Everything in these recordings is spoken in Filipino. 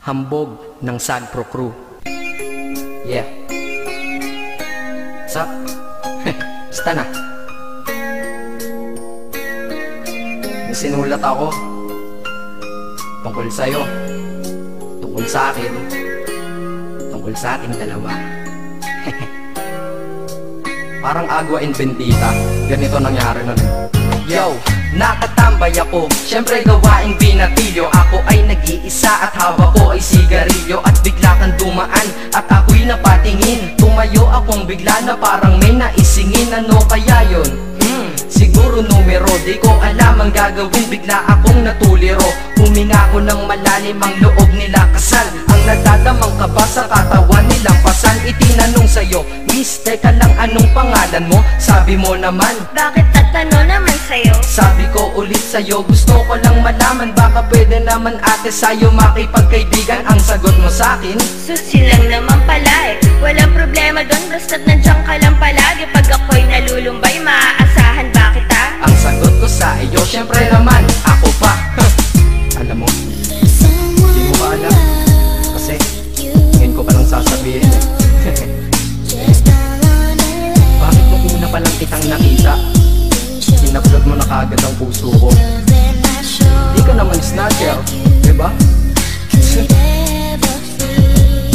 Hambog ng Sagpro Crew. Yeah. What's up? Basta na. May sinulat ako tungkol sa'yo, tungkol sa akin, tungkol sa ating dalawa. Parang Agua and Bendita, ganito nangyari nun. Yo, nakatambay ako, syempre gawaing binatilyo. Ako ay nag-iisa at hawak ko ay sigarilyo. At bigla kang dumaan at ako'y napatingin. Tumayo akong bigla na parang may naisingin. Ano kaya yun? Siguro numero, di ko alam ang gagawin. Bigla akong natuliro, huminga ko ng malalim, ang loob nila kasal. Ang nadadamang kaba sa katawan nilang pasan. Itinanong sa'yo, miss, teka lang, anong pangalan mo? Sabi mo naman, bakit at ano naman sa'yo? Sabi ko ulit sa'yo, gusto ko lang malaman, baka pwede naman ate sa'yo makipagkaibigan. Ang sagot mo sa'kin, susi lang naman pala eh. Walang problema doon, basta't nandiyan ka lang palagi. Pag ako'y nalulumbay, maaasahan ba kita? Ang sagot ko sa iyo, syempre naman, ako pa. Alam mo, hindi mo ba alam? Kasi, ngayon ko palang sasabihin eh. Bakit nung una pa lang kitang nakita, sinablog mo na kagad ang puso ko? Di ka naman snatcher, diba?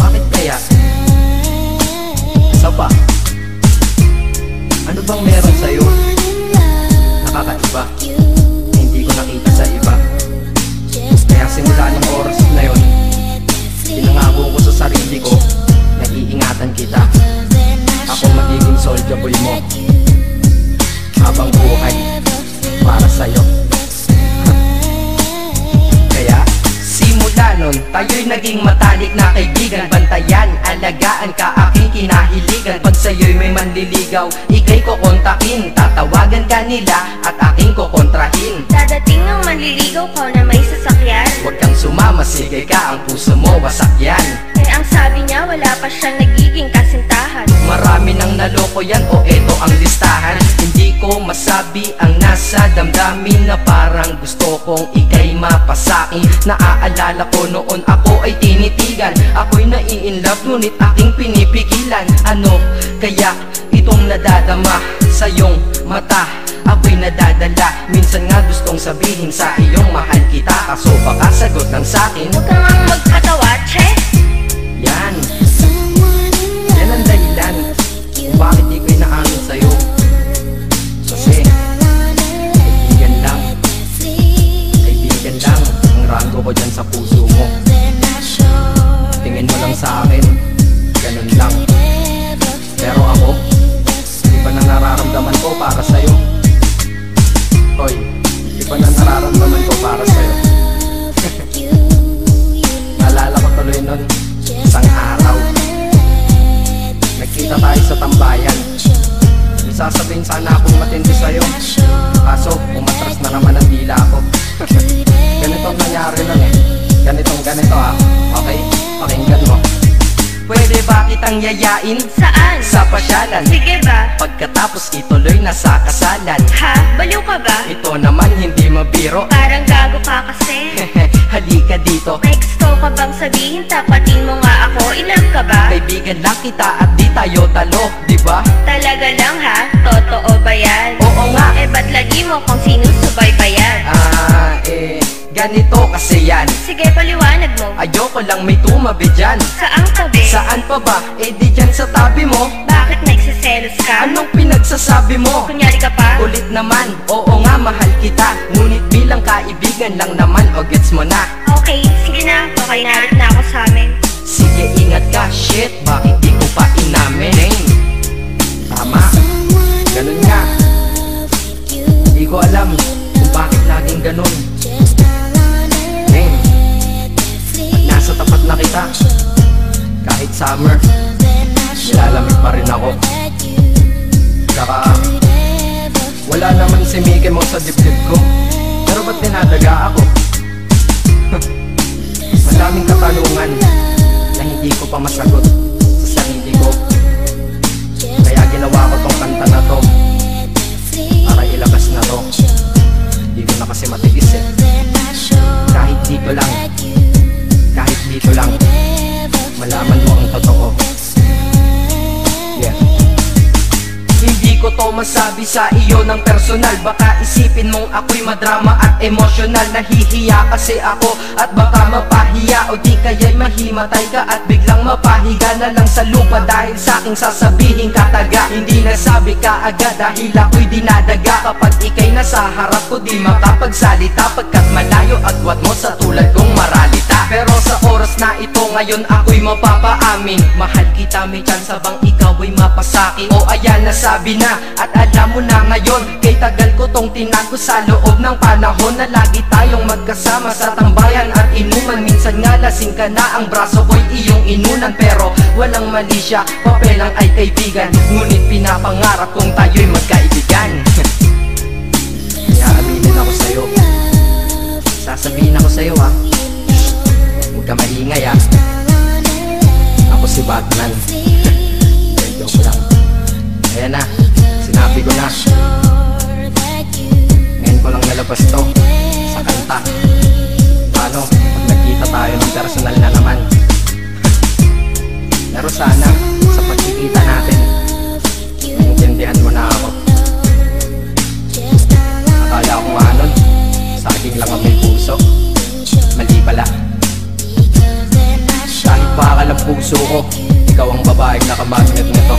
Bakit kaya? Isa pa, ano bang meron sa'yo? Nakakaiba, hindi ko nakita sa iba. Kaya simula ng oras na yun, pinangako ko sa sarili ko, nag-iingatan kita. Ako magiging soldier boy mo habang buhay para sa'yo. Kaya simula nun, tayo'y naging matalik na kaibigan. Bantayan, alagaan ka, aking kinahiligan. Pag sa'yo'y may manliligaw, ika'y kukontakin. Tatawagan ka nila at aking kukontrahin. Dadating ang manliligaw ko na may sasakyan. Huwag kang sumama, sige ka, ang puso mo wasak yan. Eh ang sabi niya, wala pa siyang nagiging kasintahan. Marami nang naloko yan, o eto ang listahan. Hindi ko masabi ang nasa damdamin, na parang gusto kong ika'y mapasakin. Naaalala ko noon ako ay tinitigan, ako'y nai-inlove ngunit aking pinipigilan. Ano kaya itong nadadama sa iyong mata? Ako'y nadadala, minsan nga gustong sabihin sa iyong mahal kita, kaso baka sagot lang sa'kin, Huwag kang ang magkatawa, che. yan ang dahilan kung bakit di ko inaamin sa'yo. Kasi kaibigan lang ang rango ko dyan sa puso mo. Tingin mo lang sa akin, ganun lang. Pero ako, iba na nararamdaman ko para sa'yo. Hoy, iba na nararamdaman ko para sa'yo. Naalala ko tuloy nun, isang araw nagkita tayo sa tambayan. May sasabihin sana akong matindi sa'yo, kaso umatras na naman ang dila ko. Ganito ang nangyari nun eh. Ganito ha. Okay? Pakinggan mo. Pwede ba kitang yayain Saan? sa pasyalan? Sige ba? Pagkatapos ituloy na sa kasalan. Ha? Baliw ka ba? Ito naman hindi mabiro. Parang gago ka kasi. Halika dito, May gusto ka bang sabihin? Tapatin mo nga ako, in-love ka ba? kaibigan lang kita at di tayo talo, diba? Talaga lang ha? Totoo ba yan? Oo nga. Eh ba't lagi mo kung sinusubaybayan? Ganito kasi yan. Sige, paliwanag mo. Ayoko lang may tumabi dyan. Saang tabi? Saan pa ba? Eh di dyan sa tabi mo. Bakit nagsiselos ka? Anong pinagsasabi mo? Kunyari ka pa? Ulit naman, oo nga mahal kita, ngunit bilang kaibigan lang naman, o gets mo na. Okay, sige na. Okay, narit na ako sa amin. Sige ingat ka, shit, bakit di ko pa inamin? Tama, ganun nga. Di ko alam kung bakit laging ganun. Nasa tapat na kita, kahit summer, nilalamig pa rin ako. Saka wala naman si Mickey mo sa dibdib ko, pero ba't dinadaga ako? Madaming katanungan na hindi ko pa masagot sa sarili ko. Kaya ginawa ko tong kanta na to, para ilabas na to. Di ko na kasi matiis eh. Kahit dito lang masabi sa iyo ng personal. Baka isipin mong ako'y madrama at emosyonal. Nahihiya kasi ako at baka mapahiya, o di kaya'y mahimatay ka at biglang mapahiga na lang sa lupa dahil sa aking sasabihin kataga. Hindi nasabi ka agad dahil ako'y dinadaga. Kapag ika'y nasa harap ko di makapagsalita, pagkat malayo agwat mo sa tulad kong maralita. Pero sa oras na ito ngayon ako'y mapapaamin, mahal kita, may chance bang ikaw ay mapasaki? O ayan, nasabi na at alam mo na ngayon. Kay tagal ko tong tinago sa loob ng panahon na lagi tayong magkasama sa tambayan at inuman. Minsan nga lasing ka na, ang braso ko'y iyong inunan. Pero walang mali siya, papelang ay kaibigan, ngunit pinapangarap kong tayo'y magkaibigan. Kaya aminin ako sa'yo, sasabihin ako sa'yo ha, huwag ka maingay ha. Ako si Batman. Joke lang. Ayan na, sinabi ko na. Ngayon ko lang nalabas to sa kanta. Paano pag nagkita tayo ng personal na naman? Pero sana sa pagkikita natin maintindihan mo na ako. Akala ko nga nun saging lang ang may puso, mali pala. Kahit bakal ang puso ko, ikaw ang babaeng nakamagnet nito.